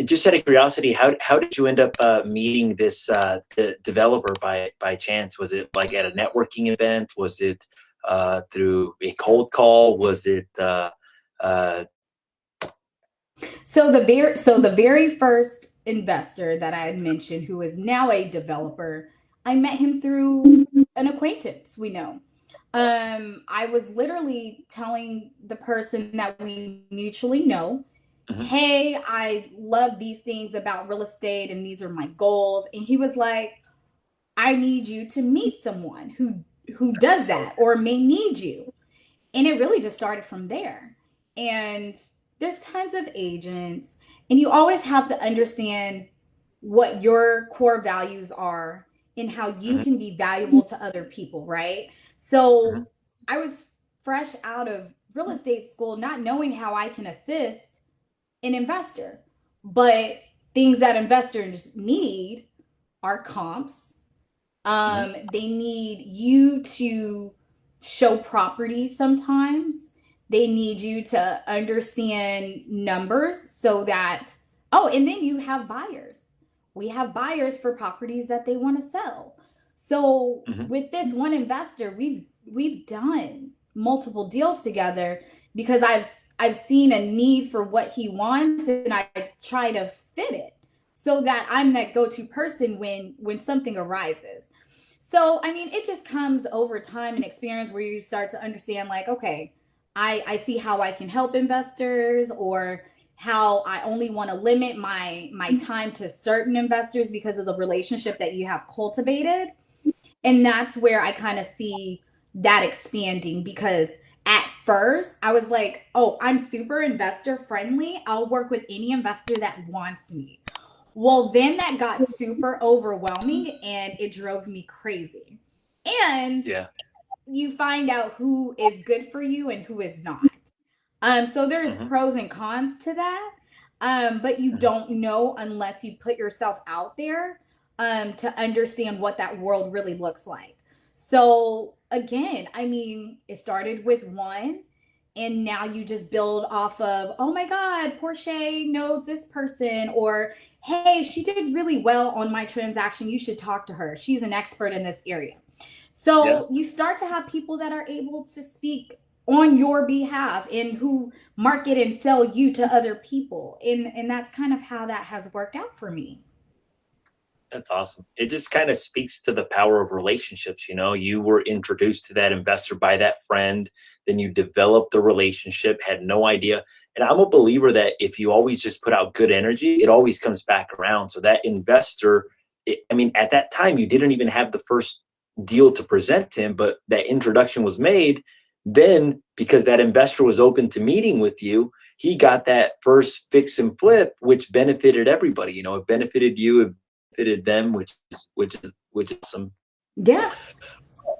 Just out of curiosity, how did you end up meeting this the developer by chance? Was it like at a networking event? Was it through a cold call? Was it So the very first investor that I had mentioned, who is now a developer, I met him through an acquaintance we know. I was literally telling the person that we mutually know, Mhm. hey, I love these things about real estate and these are my goals. And he was like, I need you to meet someone who does So that or may need you. And it really just started from there. And there's tons of agents, and you always have to understand what your core values are and how you mhm, can be valuable to other people, right? mhm, So I was fresh out of real estate school, not knowing how I can assist an investor. But things that investors need are comps. mhm, They need you to show properties sometimes. They need you to understand numbers so that, oh, and then you have buyers. We have buyers for properties that they want to sell. So mhm. with this one investor, we've done multiple deals together because I've seen a need for what he wants and I try to fit it so that I'm that go-to person when something arises. So, I mean, it just comes over time and experience where you start to understand, like, okay, I see how I can help investors or how I only want to limit my time to certain investors because of the relationship that you have cultivated. And that's where I kind of see that expanding because at first I was like, oh, I'm super investor friendly. I'll work with any investor that wants me. Well, then that got super overwhelming and it drove me crazy. And Yeah. you find out who is good for you and who is not. So there's Mhm, pros and cons to that. But you mhm. don't know unless you put yourself out there to understand what that world really looks like. So again, I mean, it started with one, and now you just build off of, oh my God, Porsche knows this person, or hey, she did really well on my transaction. You should talk to her. She's an expert in this area. Yeah. So you start to have people that are able to speak on your behalf and who market and sell you to other people. And that's kind of how that has worked out for me. That's awesome. It just kind of speaks to the power of relationships. You know, you were introduced to that investor by that friend, then you developed the relationship, had no idea. And I'm a believer that if you always just put out good energy, it always comes back around. So that investor, I mean, at that time, you didn't even have the first deal to present to him, but that introduction was made. Then, because that investor was open to meeting with you, he got that first fix and flip, which benefited everybody. You know, it benefited you, it benefited them, which is awesome. Yeah.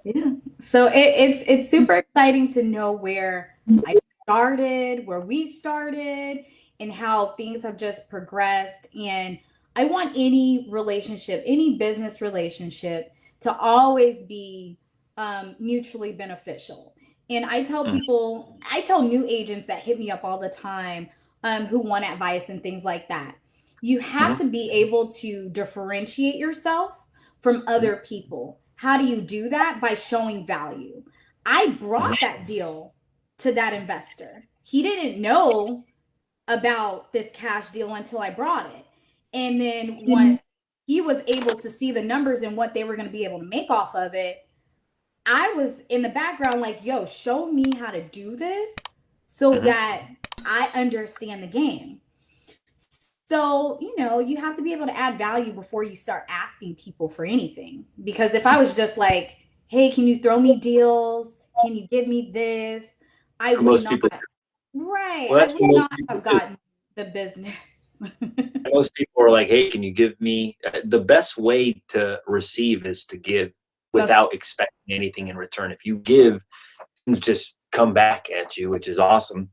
Yeah. So it's super exciting to know where I started, where we started, and how things have just progressed. And I want any relationship, any business relationship, to always be mutually beneficial. And Mhm, I tell new agents that hit me up all the time, who want advice and things like that. You have mhm, to be able to differentiate yourself from mhm, other people. How do you do that? By showing value. I mhm, brought that deal to that investor. He didn't know about this cash deal until I brought it. And then once he was able to see the numbers and what they were going to be able to make off of it, I was in the background like, yo, show me how to do this so mhm. that I understand the game. So, you have to be able to add value before you start asking people for anything. Because if I was just like, hey, can you throw me deals? Can you give me this? I For would most not, people, right. well, I that's would what most not people have do. gotten the business. Most people are like, "Hey, can you give me?" The best way to receive is to give Most without expecting anything in return. If you give, things just come back at you, which is awesome.